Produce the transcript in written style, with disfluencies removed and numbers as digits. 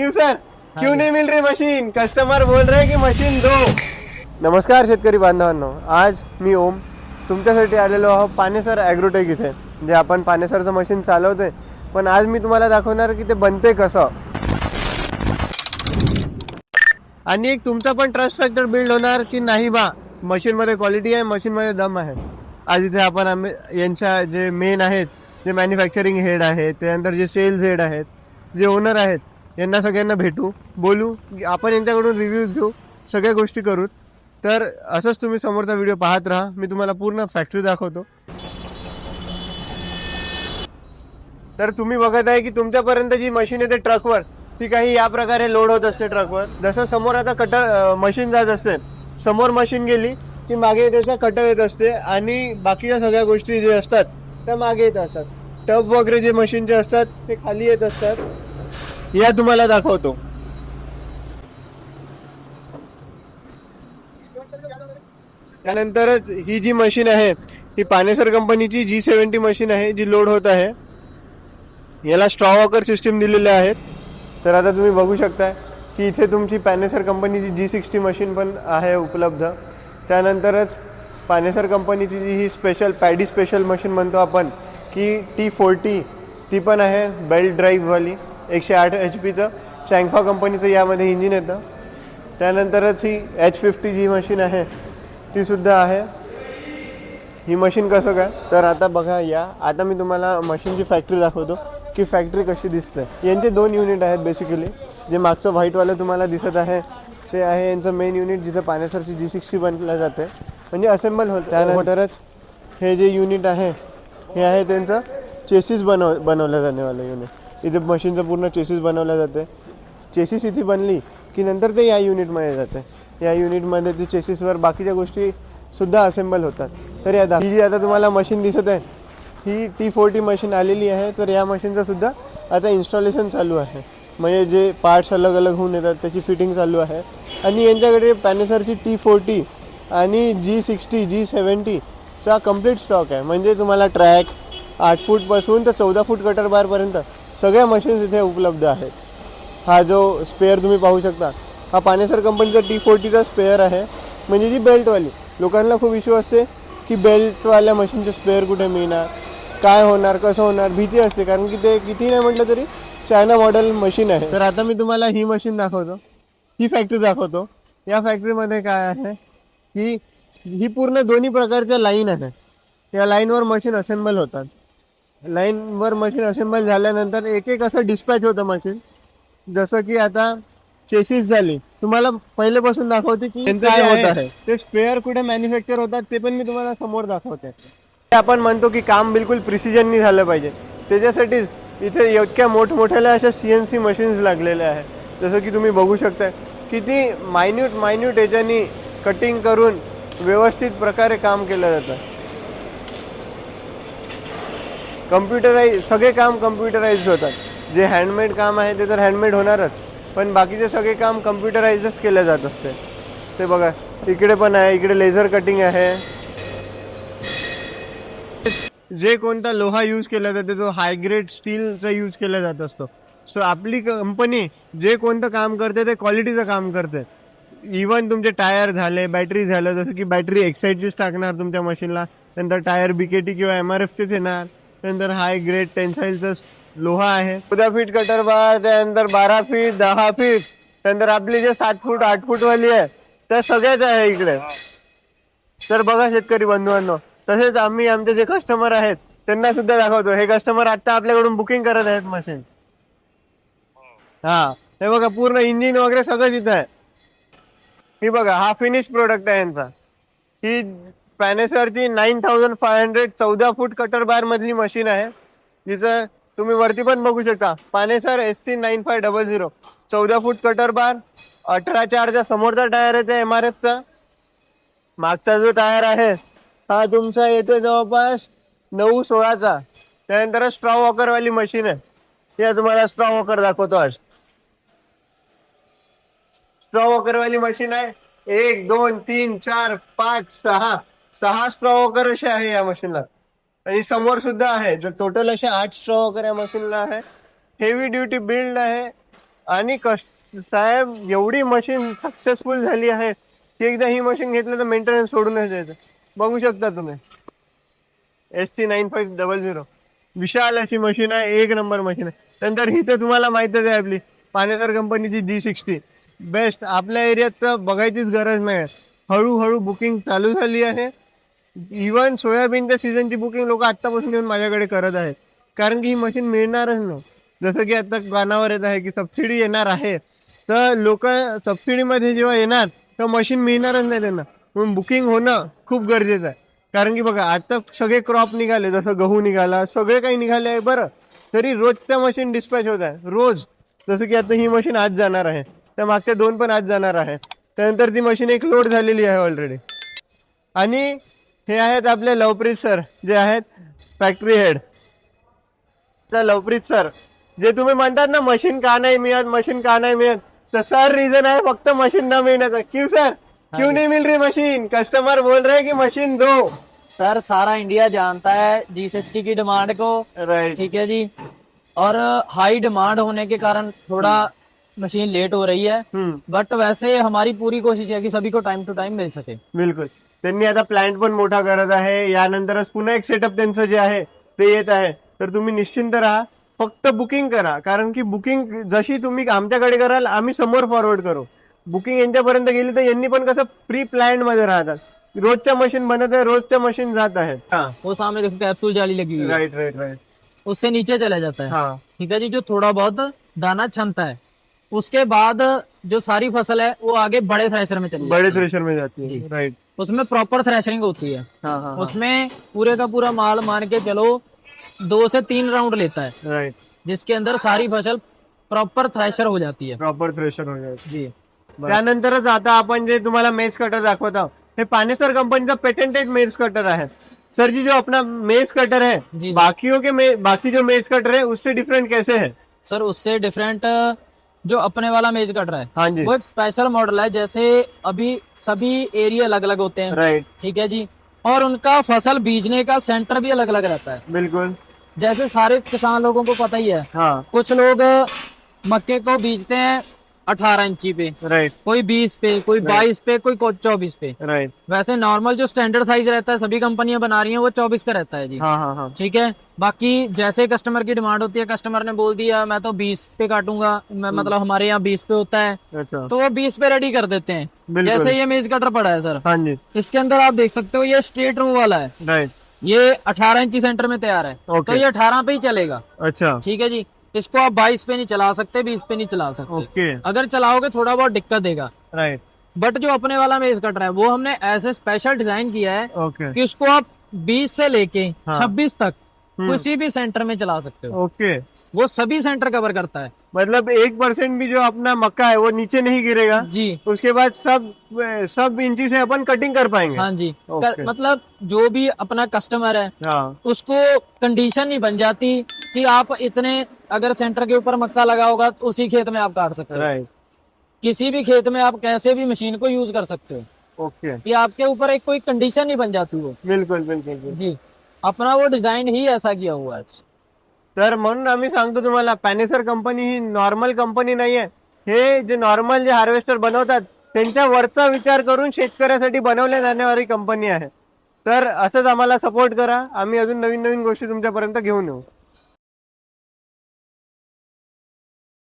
क्यों सर, क्यों नहीं मिल रही मशीन? कस्टमर बोल रहे की मशीन दो. नमस्कार शेतकरी बांधवांनो, आज मी ओम तुमच्यासाठी आलेलो आहो पानेसर ॲग्रोटेक इथे. जे आपण पानेसरचं मशीन चालवतोय, पण आज मी तुम्हाला दाखवणार की ते बनते कसं. आणि एक तुमचा पण ट्रस्ट फॅक्टर बिल्ड होणार की नाही बा, मशीनमध्ये क्वालिटी आहे, मशीनमध्ये दम आहे. आज इथे आपण यांच्या जे मेन आहेत, जे मॅन्युफॅक्चरिंग हेड आहेत, त्यानंतर जे सेल्स हेड आहेत, जे ओनर आहेत, यांना सगळ्यांना भेटू, बोलू, आपण यांच्याकडून रिव्ह्यूज घेऊ, सगळ्या गोष्टी करू. तर असंच तुम्ही समोरचा व्हिडिओ पाहत राहा. मी तुम्हाला पूर्ण फॅक्टरी दाखवतो. तर तुम्ही बघत आहे की तुमच्यापर्यंत जी मशीन येते ट्रकवर, ती काही या प्रकारे लोड होत असते ट्रकवर. जसं समोर आता कटर मशीन जात असते, समोर मशीन गेली की मागे त्याचा कटर येत असते आणि बाकीच्या सगळ्या गोष्टी जे असतात त्या मागे येत असतात. टब वगैरे जे मशीनचे असतात ते खाली येत असतात. या तुम्हाला दाखवतो. त्यानंतरच ही जी मशीन आहे ही पानेसर कंपनीची G70 मशीन आहे, जी लोड होत आहे. याला स्ट्रॉ वॉकर सिस्टीम दिलेले आहेत. तर आता तुम्ही बघू शकता की इथे तुमची पानेसर कंपनीची G60 मशीन पण आहे उपलब्ध. त्यानंतरच पानेसर कंपनीची जी ही स्पेशल पॅडी स्पेशल मशीन म्हणतो आपण की T40, ती पण आहे बेल्ट ड्राईव्हवाली. 108 HP चँगफा कंपनीचं यामध्ये इंजिन येतं. त्यानंतरच ही H50 जी मशीन आहे ती सुद्धा आहे. ही मशीन कसं काय, तर आता बघा, आता मी तुम्हाला मशीनची फॅक्टरी दाखवतो की फॅक्टरी कशी दिसते. यांचे 2 युनिट आहेत बेसिकली. जे मागचं व्हाईटवालं तुम्हाला दिसत आहे ते आहे यांचं मेन युनिट, जिथं पानेसरची G60 बनलं जाते, म्हणजे असेंबल होतं. त्यानंतरच हे जे युनिट आहे हे आहे त्यांचं चेसिस बनवलं जाणेवालं युनिट. इथे मशीनचं पूर्ण चेसिस बनवलं जाते. चेसिस इथे बनली की नंतर ते या युनिटमध्ये जाते. या युनिटमध्ये ती चेसिसवर बाकीच्या गोष्टी सुद्धा असेंबल होतात. तर ही जी आता तुम्हाला मशीन दिसत आहे ही T40 मशीन आलेली आहे. तर या मशीनचं सुद्धा आता इन्स्टॉलेशन चालू आहे, म्हणजे जे पार्ट्स अलग अलग होऊन येतात त्याची फिटिंग चालू आहे. आणि यांच्याकडे पानेसरची T40 आणि G60 G70 चा कम्प्लीट स्टॉक आहे. म्हणजे तुम्हाला ट्रॅक 8 फूटपासून तर 14 फूट कटर बारपर्यंत सगळ्या मशीन्स इथे उपलब्ध आहेत. हा जो स्पेअर तुम्ही पाहू शकता हा पानेसर कंपनीचा T40चा स्पेअर आहे, म्हणजे जी बेल्टवाली. लोकांना खूप इश्यू असते की बेल्टवाल्या मशीनचे स्पेअर कुठे मिळणार, काय होणार, कसं होणार, भीती असते, कारण की ते किती नाही म्हटलं तरी चायना मॉडेल मशीन आहे. तर आता मी तुम्हाला ही मशीन दाखवतो, ही फॅक्टरी दाखवतो. या फॅक्टरीमध्ये काय आहे की ही पूर्ण दोन्ही प्रकारच्या लाईन आहे. या लाईनवर मशीन असेंबल होतात. लाईनवर मशीन असेंबल झाल्यानंतर एक एक असं डिस्पॅच होतं मशीन. जसं की आता चेसिस झाली, तुम्हाला पहिलेपासून दाखवते की काय होत आहे, ते स्पेअर कुठे मॅन्युफॅक्चर होतात ते पण मी तुम्हाला समोर दाखवते. आपण म्हणतो की काम बिलकुल प्रिसिजननी झालं पाहिजे, त्याच्यासाठीच इथे इतक्या मोठमोठ्याल्या अशा CNC मशीन्स लागलेल्या आहेत. जसं की तुम्ही बघू शकता किती मायन्यूट याच्यानी कटिंग करून व्यवस्थित प्रकारे काम केलं जातं. कम्प्युटराईज सगळे काम कम्प्युटराइज होतात. जे हँडमेड काम आहे ते तर हँडमेड होणारच, पण बाकीचे सगळे काम कम्प्युटराइजच केले जात असते. ते बघा इकडे पण आहे, इकडे लेझर कटिंग आहे. जे कोणता लोहा यूज केला जातो तो हाय ग्रेड स्टीलचा यूज केला जात असतो. सो आपली कंपनी जे कोणतं काम करते ते क्वालिटीचं काम करते. इवन तुमचे टायर झाले, बॅटरी झालं, जसं की बॅटरी एक्साईडचीच टाकणार तुमच्या मशीनला, नंतर टायर BKT किंवा MRFचेच येणार. त्यानंतर हाय ग्रेड टेन्साईलचा लोहा आहे. 14 फीट कटर बार, त्यानंतर 12 फीट, 10 फीट, त्यानंतर आपली जे 7 फूट 8 फूट वाली आहे त्या सगळ्याच आहे इकडे. तर बघा शेतकरी बंधूंनो, तसेच आम्ही आमचे जे कस्टमर आहेत त्यांना सुद्धा दाखवतो. हे कस्टमर आता आपल्याकडून बुकिंग करत आहेत मशीन. हा, हे बघा पूर्ण इंजिन वगैरे सगळं तिथं आहे. ही बघा, हा फिनिश प्रोडक्ट आहे यांचा. ही पॅनेसरची 9500 14 फूट कटर बार मधली मशीन आहे, जिचं तुम्ही वरती पण बघू शकता. पानेसर SC9500 14 फूट कटर बार. 18/4चा समोरचा टायर आहे MRFचा. मागचा जो टायर आहे हा तुमचा येतो जवळपास 9/16चा. त्यानंतर स्ट्रॉ वॉकर वाली मशीन आहे. या तुम्हाला स्ट्रॉ वॉकर दाखवतो आज. स्ट्रॉ वॉकर वाली मशीन आहे. 1 2 3 4 5 6 स्ट्रॉ वॉकर असे आहे या मशीनला. आणि समोर सुद्धा आहे, जो टोटल असे 8 स्ट्रॉ वॉकर या मशीनला आहे. हेवी ड्युटी बिल्ड आहे आणि साहेब एवढी मशीन सक्सेसफुल झाली आहे की एकदा ही मशीन घेतलं तर मेंटेनन्स सोडूनच द्यायचं. बघू शकता तुम्ही SC9500 विशाल अशी मशीन आहे, एक नंबर मशीन आहे. नंतर ही तर तुम्हाला माहितच आहे आपली पानेसर कंपनीची G60 बेस्ट. आपल्या एरियात तर बघायचीच गरज नाही. हळूहळू बुकिंग चालू झाली आहे. इव्हन सोयाबीनच्या सीझनची बुकिंग लोक आत्तापासून येऊन माझ्याकडे करत आहेत, कारण की ही मशीन मिळणारच नाही. जसं की आता कानावर येत आहे की सबसिडी येणार आहे, तर लोक सबसिडीमध्ये जेव्हा येणार तर मशीन मिळणारच नाही त्यांना. म्हणून बुकिंग होणं खूप गरजेचं आहे. कारण की बघा आता सगळे क्रॉप निघाले, जसं गहू निघाला, सगळे काही निघाले आहे बरं, तरी रोजच्या मशीन डिस्पॅच होत आहे रोज. जसं की आता ही मशीन आज जाणार आहे, त्या मागच्या 2 पण आज जाणार आहे. त्यानंतर ती मशीन एक लोड झालेली आहे ऑलरेडी. आणि हे आहेत आपले लवप्रीत सर, जे आहेत फॅक्टरी हेड. तर लवप्रीत सर, जे तुम्ही म्हणतात ना मशीन का नाही मिळत, मशीन का नहीं मिळत, तर सर रीजन आहे फक्त मशीन न मिळण्याचा. क्यों सर, क्यों नहीं मिल रही मशीन? कस्टमर बोल रहे हैं कि मशीन दो. सर सारा इंडिया जानता है G60 की डिमांड को, राइट. ठीक है जी, और हाई डिमांड होने के कारण थोड़ा मशीन लेट हो रही है, बट वैसे हमारी पूरी कोशिश है कि सभी को टाइम टू टाइम मिल सके. बिलकुल. त्यांनी आता प्लांट पण मोठा करत आहे. यानंतरच पुन्हा एक सेटअप त्यांचं जे आहे ते येत आहे. तर तुम्ही निश्चिंत राहा, फक्त बुकिंग करा. कारण की बुकिंग जशी तुम्ही आमच्याकडे कराल आम्ही समोर फॉरवर्ड करू. बुकिंग यांच्यापर्यंत गेली तर यांनी पण कसं प्री प्लॅन मध्ये राहतात. रोजच्या मशीन बनत आहे, रोजच्या मशीन जात आहेत. वो सामने देखो कैप्सूल जाली लगी हुई है, राइट राइट राइट. उससे नीचे चला जाता है. हाँ. ठीक है जी, जो थोड़ा बहुत दाना छनता है, उसके बाद जो सारी फसल है वो आगे बड़े थ्रेशर में चली बड़े जाती है. थ्रेशर में जाती है. राइट. उसमें प्रॉपर थ्रेशरिंग होती है. हाँ हाँ. उसमें पूरे का पूरा माल मान के चलो 2 से 3 राउंड लेता है, राइट. जिसके अंदर सारी फसल प्रॉपर थ्रेशर हो जाती है. प्रॉपर थ्रेशर हो जाते. जी. त्यानंतरच आता आपण जे तुम्हाला मेज कटर दाखवत आहोत, हे पानेसर कंपनीचा पेटेंटेड मेज कटर आहे. सर जी, जो अपना मेज कटर है जी. बाकी जो मेज कटर है उससे डिफरेंट कैसे है? सर उससे डिफरेंट जो अपने वाला मेज कटर है, हाँ जी. वो एक स्पेशल मॉडल है. जैसे अभी सभी एरिया अलग अलग होते हैं, राइट. ठीक है जी, और उनका फसल बीजने का सेंटर भी अलग अलग रहता है. बिल्कुल. जैसे सारे किसान लोगों को पता ही है, हाँ. कुछ लोग मक्के को बीजते हैं 18 इंची पे, राइट. कोई 20 पे, कोई 22 पे, कोई 24 पे. राइट. वैसे नॉर्मल जो स्टैंडर्ड साइज रहता है सभी कंपनियां बना रही हैं वो 24 का रहता है जी. हाँ हाँ हाँ. ठीक है. बाकी जैसे कस्टमर की डिमांड होती है, कस्टमर ने बोल दिया मैं तो 20 पे काटूंगा, मतलब हमारे यहाँ 20 पे होता है, अच्छा. तो वो 20 पे रेडी कर देते हैं. बिल्कुल. जैसे ये मेज कटर पड़ा है सर, हाँ जी. इसके अंदर आप देख सकते हो ये स्ट्रेट रो वाला है. राइट. ये 18 इंची सेंटर में तैयार है, ओके. तो ये 18 पे ही चलेगा. अच्छा. ठीक है जी. इसको आप 22 पे नहीं चला सकते, 20 पे नहीं चला सकते. ओके. अगर चलाओगे थोड़ा बहुत दिक्कत देगा. राइट. बट जो अपने वाला मेज कटर है वो हमने ऐसे स्पेशल डिजाइन किया है ओके. कि उसको आप 20 से लेके हाँ. 26 तक किसी भी सेंटर में चला सकते हो. ओके. वो सभी सेंटर कवर करता है. मतलब 1% भी जो अपना मक्का है वो नीचे नहीं गिरेगा. जी. उसके बाद सब इंची से अपन कटिंग कर पाएंगे. हाँ जी. ओके. मतलब जो भी अपना कस्टमर है हाँ. उसको कंडीशन नहीं बन जाती कि आप इतने अगर सेंटर के ऊपर मक्का लगा होगा तो उसी खेत में आप काट सकते हो. राइट. किसी भी खेत में आप कैसे भी मशीन को यूज कर सकते हो. ओके. कि आपके ऊपर एक कोई कंडीशन नहीं बन जाती वो. बिलकुल बिलकुल बिलकुल. जी. अपना वो डिजाइन ही ऐसा किया हुआ है. तर म्हणून आम्ही सांगतो तुम्हाला, पॅनेसर कंपनी ही नॉर्मल कंपनी नाहीये. हे जे नॉर्मल जे हार्वेस्टर बनवतात त्यांच्या वरचा विचार करून शेतकऱ्यासाठी बनवल्या जाणारी कंपनी आहे. तर असंच आम्हाला सपोर्ट करा. आम्ही अजून नवीन नवीन गोष्टी तुमच्यापर्यंत घेऊन येऊ.